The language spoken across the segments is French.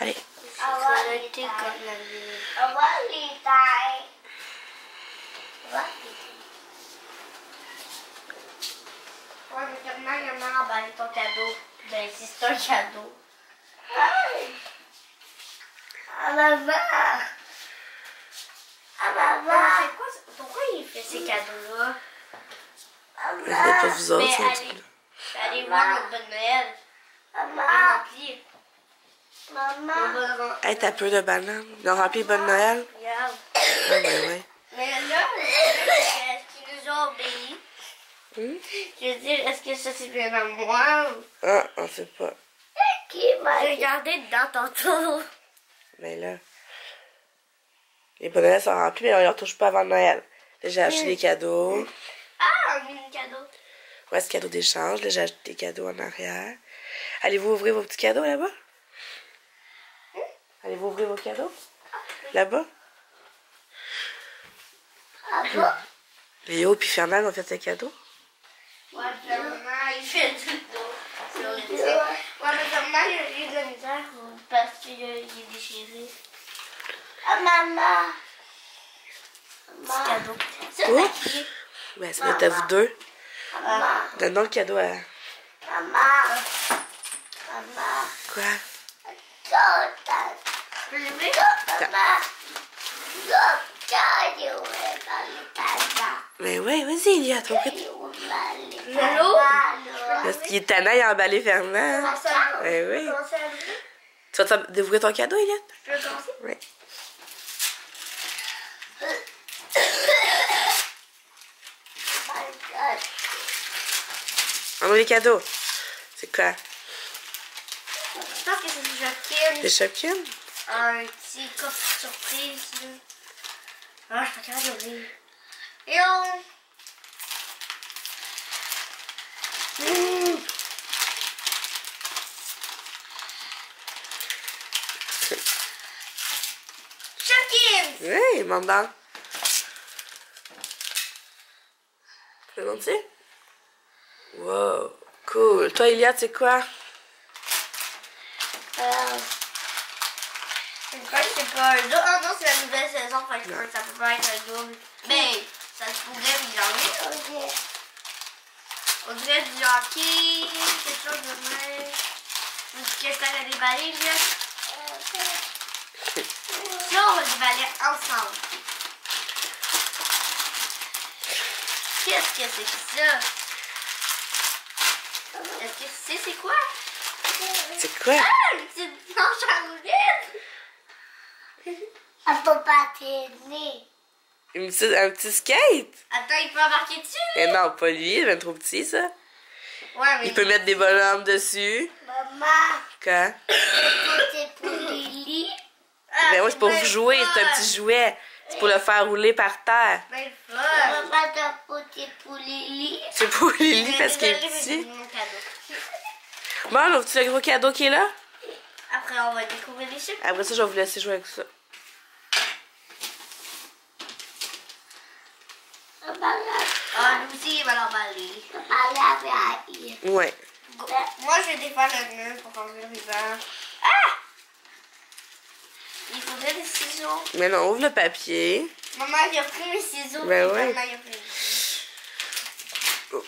Allez. Collecter comme la vie. On va les tailler. Ouais, mais comment il y en a emballé ton cadeau? Ben, si c'est un cadeau. Ah, maman! Ah, maman! C'est quoi ça? Pourquoi il fait ces cadeaux-là? C'est pour vous autres, Mais c'est un petit peu. allez voir notre bonne Noël. Maman! Maman! Hey, t'as peu de bananes. Ils ont rempli Bonne Noël? Regarde. Ouais, ben ouais. Mais là, est-ce qu'ils nous ont obéi? Je veux dire, est-ce que ça c'est bien à moi? Ah, on sait pas. Qui m'a regardé dedans tantôt? Mais là. Les Bonnes Noël sont remplis, mais on ne retouche pas avant Noël. Là, j'ai acheté des cadeaux. Ah, un mini cadeau. Ouais, c'est cadeau d'échange. Là, j'ai acheté des cadeaux en arrière. Allez-vous ouvrir vos petits cadeaux là-bas? Allez-vous ouvrir vos cadeaux? Là-bas? Ah bon? Léo puis Fernand ont fait ces cadeaux? Ouais, Fernand, il fait du dos. Ouais, mais Fernand, il a eu de la misère parce qu'il est déchiré. Ah, maman! Petit cadeau. Ça, Oh! c'est qui? Ben, ça doit être à vous deux. Maman! Donne donc le cadeau à... Maman! Maman! Quoi? Tu peux l'ouvrir? Maman! Mais ouais, vas-y, Elia, ton prêt. Je l'ouvre? Parce qu'il est tannant, il a emballé Fernand. Ben oui. Tu vas dévorer ton cadeau, Elia? Je peux commencer? Oui. On ouvre les cadeaux. C'est quoi? Je pense que c'est du Jacqueline. Des Shopkins? Un petit coffre surprise. Là. Ah, je suis pas capable d'ouvrir. Et on... Jacqueline! Oui, mandant. Tu veux monter? Wow, cool. Toi, Elia, c'est quoi? Je crois que c'est pas un double. Ah non, c'est la nouvelle saison. Fait que je crois que ça peut pas être un double. Mais ça se pourrait, mais il en est. On dirait du hockey, quelque chose de même. Est-ce que je t'allais déballer, là? Ça, on va déballer ensemble. Qu'est-ce que c'est que ça? Est-ce que tu sais c'est quoi? C'est quoi? Ah, une petite planche à roulettes! Elle peut patiner. Un petit skate? Attends, il peut embarquer dessus? Mais non, pas lui, il est bien trop petit, ça. Ouais, mais... Il peut mettre des bonhommes dessus. Maman, Quoi? c'est pour Lily. Mais ouais, c'est pour vous jouer, c'est un petit jouet. C'est pour le faire rouler par terre. Ben fun. Maman, t'as poté pour Lily. C'est pour Lily parce qu'il est petit. Bon, on ouvre-tu le gros cadeau qui est là? Après, on va découvrir les chips. Après ça, je vais vous laisser jouer avec ça. Ah, nous aussi, il va l'emballer. Ouais. Moi, je vais défaire le nœud pour enlever le ruban. Ah! Il faudrait des ciseaux. Mais non, ouvre le papier. Maman, il a pris mes ciseaux. Ben puis ouais. maman, il a pris mes ciseaux. Oh.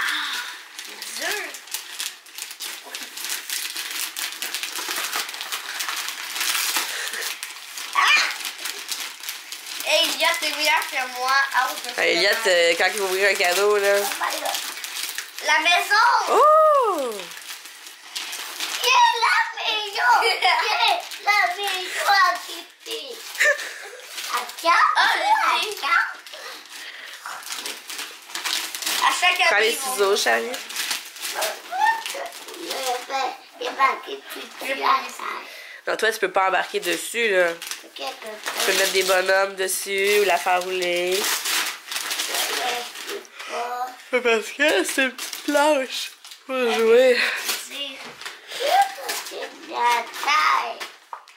Ah, c'est dur. Hey, Elia, t'es meilleure que moi. Ah, Elliot, quand il va ouvrir un cadeau, là. La maison! Oh! La maison! La maison à Kitty! À chaque année, Prends les ils vont- ciseaux, Charlie. Non, toi, tu peux pas embarquer dessus, là. Tu peux mettre des bonhommes dessus ou la faire rouler. Mais parce que c'est une petite planche pour jouer.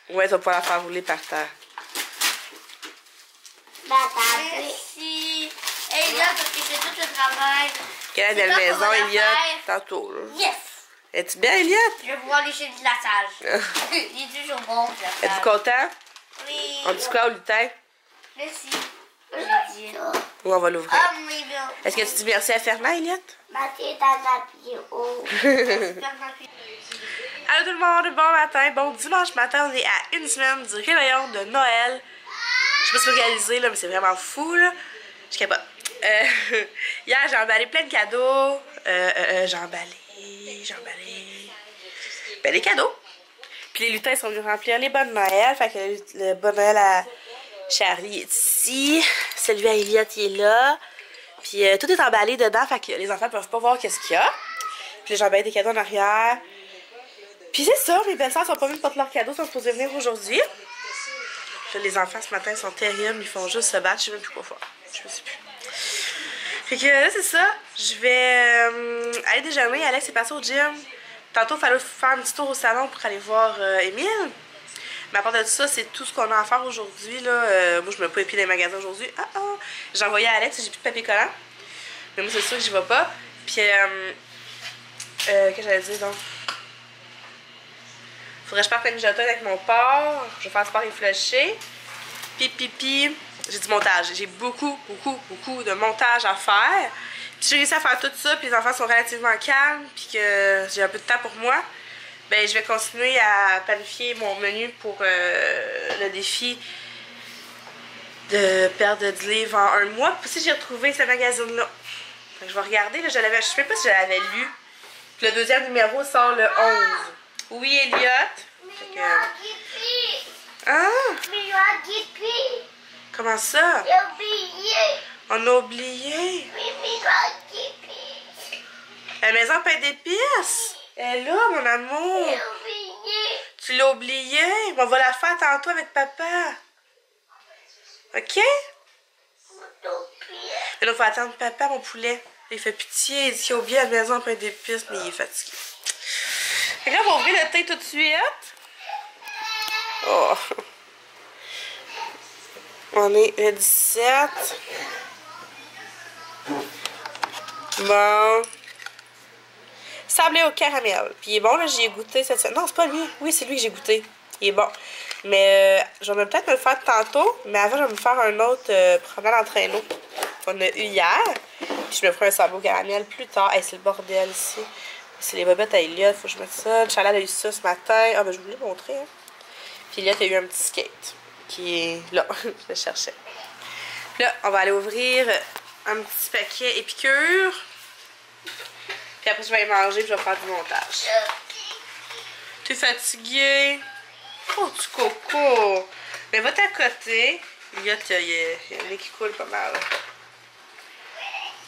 Ouais, tu vas pouvoir la faire rouler par terre. Merci. Hey, là, parce que c'est tout le travail. Quelle C'est belle toi qu'on maison, va la Elliot, faire. tantôt, là. Yes! Es-tu bien, Elliot? Je vais pouvoir lécher du glaçage. Il est toujours bon, le glaçage. Es-tu content? Oui. On dit quoi au lutin? Merci. J'ai dit. Ou on va l'ouvrir? Ah, oui, bien. Est-ce que tu dis merci à Fernand, Elliot? Merci dans la vidéo. Allô tout le monde, bon matin. Bon dimanche matin, on est à une semaine du réveillon de Noël. Je sais pas si vous réalisez, là, mais c'est vraiment fou, là. Je sais pas. Hier, j'ai emballé plein de cadeaux. J'ai emballé. Ben, les cadeaux. Puis les lutins sont venus remplir les bonnes Noël. Fait que le bon Noël à Charlie est ici. Celui à Elliot, il est là. Puis tout est emballé dedans. Fait que les enfants peuvent pas voir qu'est-ce qu'il y a. Puis j'ai emballé des cadeaux en arrière. Puis c'est ça, mes belles-sœurs sont pas venues porter leurs cadeaux. Ils sont supposés venir aujourd'hui. Les enfants ce matin sont terribles. Ils font juste se battre. Je sais même plus quoi faire. Je me sais plus. Fait que là, c'est ça. Je vais aller déjeuner. Alex est passé au gym. Tantôt, il fallait faire un petit tour au salon pour aller voir Émile. Mais à part de ça, c'est tout ce qu'on a à faire aujourd'hui. Moi, je me pas épiler les magasins aujourd'hui. J'ai envoyé à Alex, j'ai plus de papier collant. Mais moi, c'est sûr que j'y vais pas. Puis, qu'est-ce que j'allais dire donc? Faudrait que je parte un mijoter avec mon porc. Je vais faire sport et flusher. Pipi. J'ai du montage. J'ai beaucoup de montage à faire. Puis j'ai réussi à faire tout ça, puis les enfants sont relativement calmes, puis que j'ai un peu de temps pour moi. Ben, je vais continuer à planifier mon menu pour le défi de perdre 10 livres en un mois. Puis aussi, j'ai retrouvé ce magazine-là. Je vais regarder. Là, je sais pas si je l'avais lu. Puis le deuxième numéro sort le 11. Oui, Elliot. Comment ça? On a oublié. La maison à pain d'épices. Elle est là, mon amour. Tu l'as oublié. On va la faire tantôt avec papa. OK? Mais là, il faut attendre papa, mon poulet. Il fait pitié. Il dit qu'il a oublié la maison à pain d'épices, mais il est fatigué. Fait que là, on va ouvrir le thé tout de suite. Oh. On est le 17. Bon. Sablé au caramel. Puis il est bon, là, j'y ai goûté cette semaine. Non, c'est pas lui. Oui, c'est lui que j'ai goûté. Il est bon. Mais je vais peut-être me le faire tantôt. Mais avant, je vais me faire un autre promenade en traîneau qu'on a eu hier. Puis je me ferai un sablé au caramel plus tard. Hey, c'est le bordel ici. C'est les bobettes à Elliot. Faut que je mette ça. Charlotte a eu ça ce matin. Ah, ben je voulais montrer. Hein. Puis Elliot a eu un petit skate. Qui est là. Je le cherchais. Puis là, on va aller ouvrir un petit paquet épicure. Puis après, je vais aller manger et je vais faire du montage. T'es fatigué? Oh, du coco! Mais va t'accoter. Il y a le nez qui coule pas mal.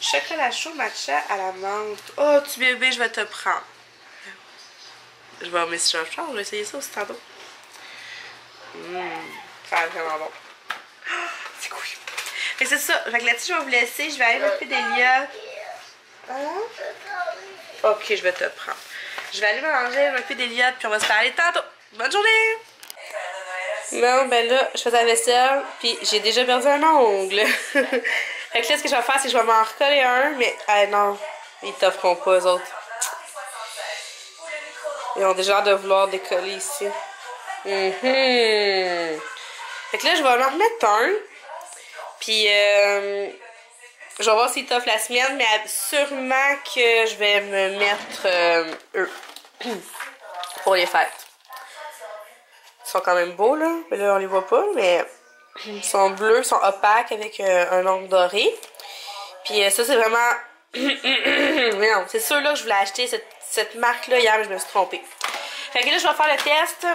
Chocolat chaud matcha à la menthe. Oh, tu bébé, je vais te prendre. Je vais mettre sur le champ. Je vais essayer ça aussi tantôt. Ça a l'air vraiment bon. Oh, c'est cool. Fait que c'est ça. Fait que là-dessus, je vais vous laisser. Je vais aller m'occuper d'Elia. Ok, je vais te prendre. Je vais aller manger, m'occuper d'Eliott, puis on va se parler tantôt. Bonne journée! Bon, ben là, je faisais la vaisselle, puis j'ai déjà perdu un ongle. Fait que là, ce que je vais faire, c'est que je vais m'en recoller un, mais non, ils t'offront pas, eux autres. Ils ont déjà l'air de vouloir décoller ici. Fait que là, je vais m'en remettre un, puis je vais voir s'ils t'offrent la semaine, mais sûrement que je vais me mettre eux pour les fêtes. Ils sont quand même beaux, là. Mais là, on les voit pas, mais ils sont bleus, ils sont opaques avec un ongle doré. Puis ça, c'est vraiment... non, c'est sûr là que je voulais acheter cette marque-là hier, mais je me suis trompée. Fait que là, je vais faire le test.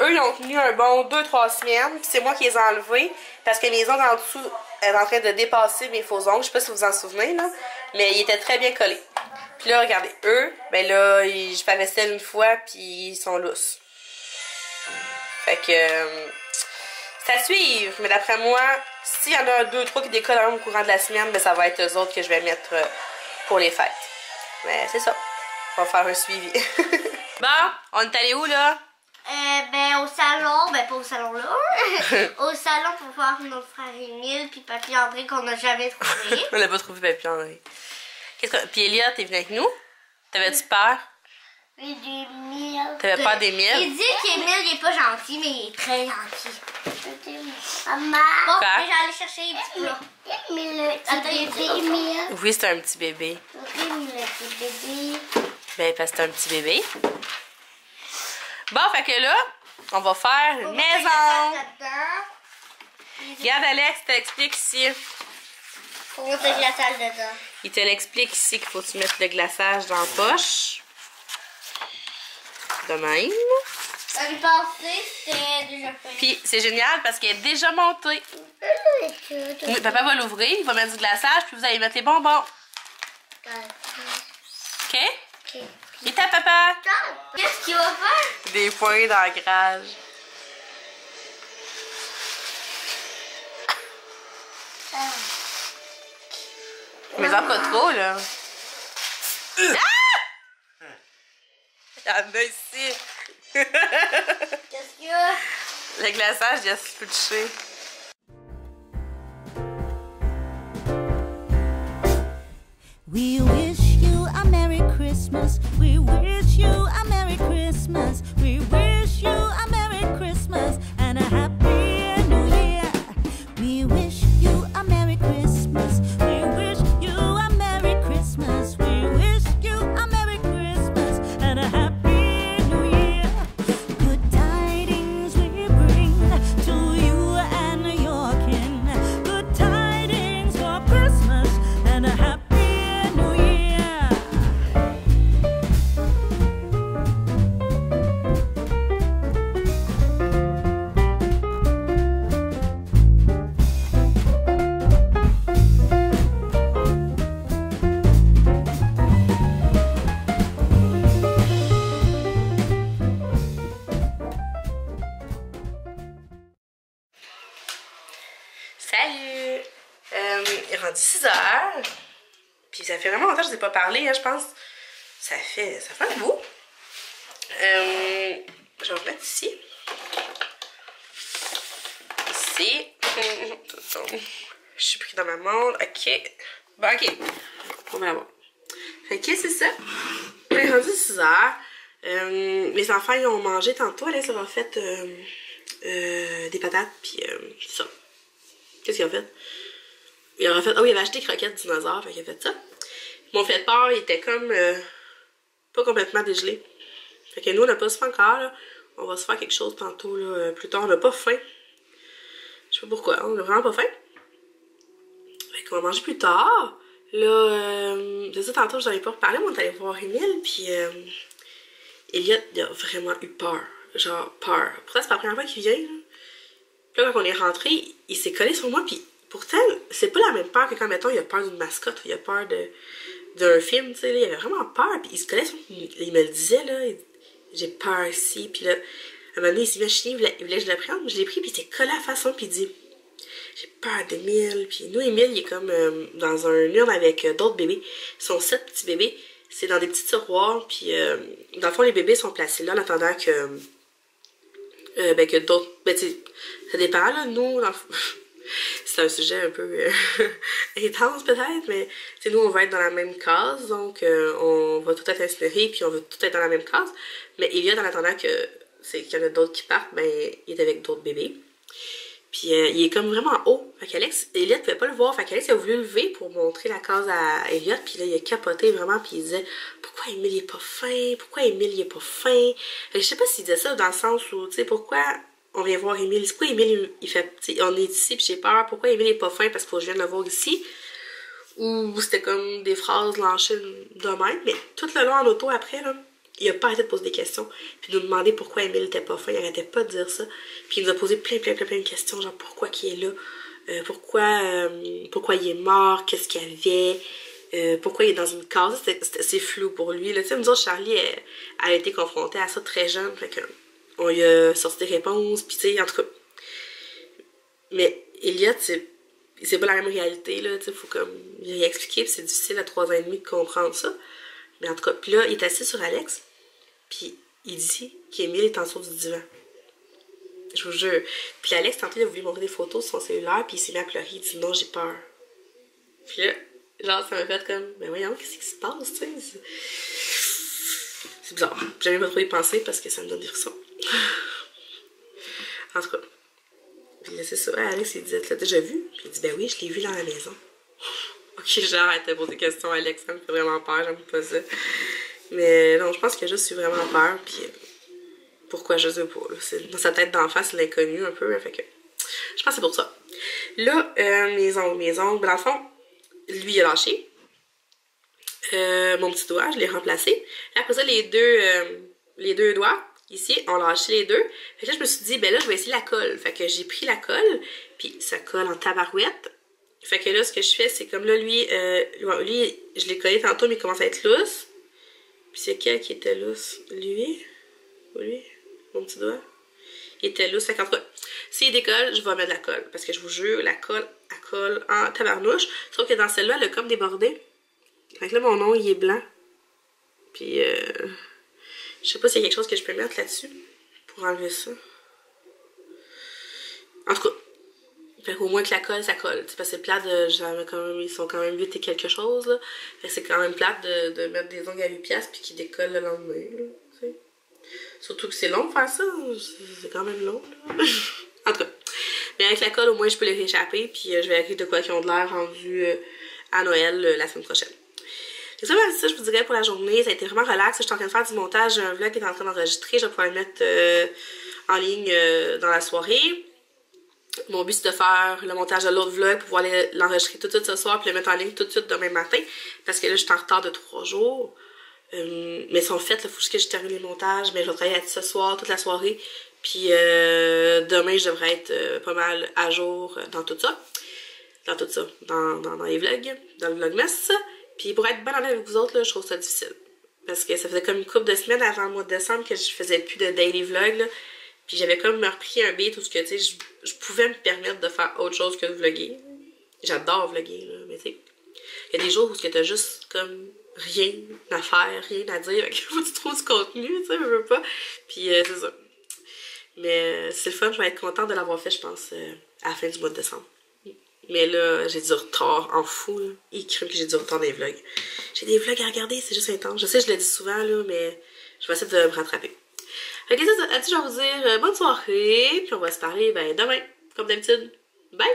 Eux, ils ont tenu un bon 2-3 semaines. Puis c'est moi qui les ai enlevés. Parce que mes ongles en dessous étaient en train de dépasser mes faux ongles. Je sais pas si vous vous en souvenez, là. Mais ils étaient très bien collés. Puis là, regardez, eux, ben là, je fais la vaisselle une fois, puis ils sont lousses. Fait que... c'est à suivre. Mais d'après moi, s'il y en a 2-3 qui décollent au courant de la semaine, ben ça va être eux autres que je vais mettre pour les fêtes. Mais c'est ça. On va faire un suivi. Bon, on est allé où, là? Ben au salon, ben pas au salon là. Au salon pour voir notre frère Émile puis Papy André qu'on n'a jamais trouvé. On n'a pas trouvé Papy André. Puis Elliot, t'es venu avec nous? T'avais-tu peur? Et des miels. T'avais peur des miels? Il dit qu'Émile, il est pas gentil, mais il est très gentil. Maman. Bon, Quoi? je vais aller chercher les petits plats. Oui, c'est un petit bébé. Ben, parce que c'est un petit bébé. Bon, fait que là, on va faire une maison. Regarde, Alex, il te l'explique ici. Faut mettre le glaçage dedans. Il te l'explique ici qu'il faut que tu mettes le glaçage dans la poche. De même. L'année passée, c'était déjà fait. Puis c'est génial parce qu'elle est déjà montée. Oui, papa va l'ouvrir, il va mettre du glaçage, puis vous allez mettre les bonbons. OK? Et ta papa? Qu'est-ce qu'il va faire? Des points dans la garage. Mais en pas trop, là. Ah! Il y en a ici. Qu'est-ce qu'il y a? Le glaçage, il a se touché. We wish you a Merry Christmas. We wish you a Merry Christmas. We wish you a Merry Christmas and a Happy New Year. We wish you a Merry Christmas. We wish you a Merry Christmas. We wish you a Merry Christmas and a Happy New Year. Good tidings we bring to you and your kin. Good tidings for Christmas and a Happy New Year. Salut! Il est rendu 6 heures. Puis ça fait vraiment longtemps que je ne vous ai pas parlé, hein, je pense. Ça fait un bout. Je vais remettre ici. Ici. Je suis pris dans ma montre. OK. Bon, OK. On va la voir. Fait que c'est ça. Il est rendu 6 heures. Mes enfants, ils ont mangé tantôt. Alex leur a fait des patates. Puis ça. Qu'est-ce qu'il a fait? Il a fait. Ah oui, il avait acheté des croquettes dinosaures. Fait qu'il a fait ça. Mon filet de porc, il était comme pas complètement dégelé. Fait que nous, on n'a pas faim encore. Là. On va se faire quelque chose tantôt. Là, plus tard, on n'a pas faim. Je sais pas pourquoi. On n'a vraiment pas faim. Fait qu'on va manger plus tard. Là, c'est ça, tantôt, je n'en ai pas reparlé. On est allé voir Émile. Puis Elliot, il a vraiment eu peur. Genre, peur. Pourtant, c'est pas la première fois qu'il vient. Là. Puis là, quand on est rentré, il s'est collé sur moi. Puis pourtant, c'est pas la même peur que quand, mettons, il a peur d'une mascotte. Il a peur d'un film, tu sais. Il avait vraiment peur. Puis il se collait sur moi. Il me le disait, là. J'ai peur ici. Puis là, à un moment donné, il s'est mis à chiner. Il voulait que je le prenne. Je l'ai pris. Puis il s'est collé à la façon. Puis il dit, j'ai peur d'Émile. Puis nous, Émile, il est comme dans un urne avec d'autres bébés. Ils sont 7 petits bébés. C'est dans des petits tiroirs. Puis dans le fond, les bébés sont placés là en attendant que d'autres. Ben, tu sais, ça dépend, là. Nous, c'est un sujet un peu intense, peut-être, mais nous, on va être dans la même case. Donc, on va tout être inspiré, puis on va tout être dans la même case. Mais Elliot, en attendant qu'il y en a d'autres qui partent, ben, il est avec d'autres bébés. Puis, il est comme vraiment haut. Fait qu'Alex, Elliot ne pouvait pas le voir. Fait qu'Alex a voulu lever pour montrer la case à Elliot. Puis là, il a capoté vraiment. Puis il disait, pourquoi Émile, il est pas fin? Pourquoi Émile, il est pas fin? Fait que je sais pas s'il disait ça dans le sens où, tu sais, pourquoi on vient voir Émile? Pourquoi Émile, il fait, tu sais, on est ici, puis j'ai peur. Pourquoi Émile est pas fin? Parce que je viens de le voir ici. Ou c'était comme des phrases lâchées de même. Mais tout le long en auto après, là, il a pas arrêté de poser des questions. Puis de nous demander pourquoi Émile était pas fin. Il arrêtait pas de dire ça. Puis il nous a posé plein de questions. Genre pourquoi il est là. Pourquoi il est mort. Qu'est-ce qu'il y avait. Pourquoi il est dans une case. C'est flou pour lui. Tu sais, nous autres, Charlie a été confrontée à ça très jeune. Fait que on lui a sorti des réponses. Puis tu sais, en tout cas. Mais Elliot, c'est pas la même réalité. Là, tu sais, faut comme lui expliquer. Puis c'est difficile à 3 ans et demi de comprendre ça. Mais en tout cas, puis là, il est assis sur Alex. Puis il dit qu'Émile est en dessous du divan. Je vous jure. Puis Alex, tantôt, il a voulu montrer des photos sur son cellulaire, puis il s'est mis à pleurer. Il dit non, j'ai peur. Puis là, genre, ça m'a fait comme, ben voyons, qu'est-ce qui se passe, tu sais? C'est bizarre. J'avais pas trop y penser parce que ça me donne des frissons. En tout cas. Puis là, c'est ça. Alex, il disait, tu l'as déjà vu? Puis il dit, ben oui, je l'ai vu dans la maison. Ok, j'arrête de poser des questions, Alex. Ça me fait vraiment peur, j'aime pas ça. Mais non, je pense que juste eu vraiment peur. Puis pourquoi je sais pas. Dans sa tête d'enfant, c'est l'inconnu un peu. Fait que je pense que c'est pour ça. Là, mes ongles, dans le fond, lui, il a lâché. Mon petit doigt, je l'ai remplacé. Après ça, les deux doigts, ici, ont lâché les deux. Fait que là, je me suis dit, ben là, je vais essayer la colle. Fait que j'ai pris la colle, puis ça colle en tabarouette. Fait que là, ce que je fais, c'est comme là, lui, je l'ai collé tantôt, mais il commence à être lousse. Puis c'est quel qui était lousse? Lui? Ou lui? Mon petit doigt? Il était lousse. Fait qu'en tout cas, s'il décolle, je vais mettre de la colle. Parce que je vous jure, la colle, elle colle en tabarnouche. Sauf que dans celle-là, elle a comme débordé. Fait que là, mon ongle, il est blanc. Puis, je sais pas s'il y a quelque chose que je peux mettre là-dessus pour enlever ça. En tout cas, fait qu'au moins que la colle, ça colle. Parce que c'est plate de... ils sont quand même 8 et quelque chose, là. Fait que c'est quand même plate de mettre des ongles à 8 piastres puis qu'ils décollent le lendemain, là. T'sais. Surtout que c'est long de faire ça. C'est quand même long, là. En tout cas. Mais avec la colle, au moins, je peux les rééchapper. Puis je vais arrêter de quoi qui ont de l'air rendu à Noël la semaine prochaine. C'est ça, même ça, je vous dirais pour la journée. Ça a été vraiment relax. Je suis en train de faire du montage. J'ai un vlog qui est en train d'enregistrer. Je vais pouvoir le mettre en ligne dans la soirée. Mon but, c'est de faire le montage de l'autre vlog pour pouvoir l'enregistrer tout de suite ce soir puis le mettre en ligne tout de suite demain matin. Parce que là, je suis en retard de 3 jours. Mais ils sont faits, il faut juste que je termine les montages. Mais je vais travailler ce soir, toute la soirée. Puis demain, je devrais être pas mal à jour dans tout ça. Dans les vlogs, dans le vlogmas. Puis pour être bonne avec vous autres, là, je trouve ça difficile. Parce que ça faisait comme une couple de semaines avant le mois de décembre que je faisais plus de daily vlog. Là. Puis j'avais comme repris un beat où tu sais, je pouvais me permettre de faire autre chose que de vlogger. J'adore vlogger, là, mais tu sais. Il y a des jours où t'as juste comme rien à faire, rien à dire. Fait qu'il faut que tu trouves du contenu, tu sais, je veux pas. Puis c'est ça. Mais c'est le fun, je vais être contente de l'avoir fait, je pense, à la fin du mois de décembre. Mais là, j'ai du retard en fou, là. Il crée que j'ai du retard dans les vlogs. J'ai des vlogs à regarder, c'est juste intense. Je sais, je le dis souvent, là, mais je vais essayer de me rattraper. Fait que ça, je vais vous dire bonne soirée, puis on va se parler demain, comme d'habitude. Bye!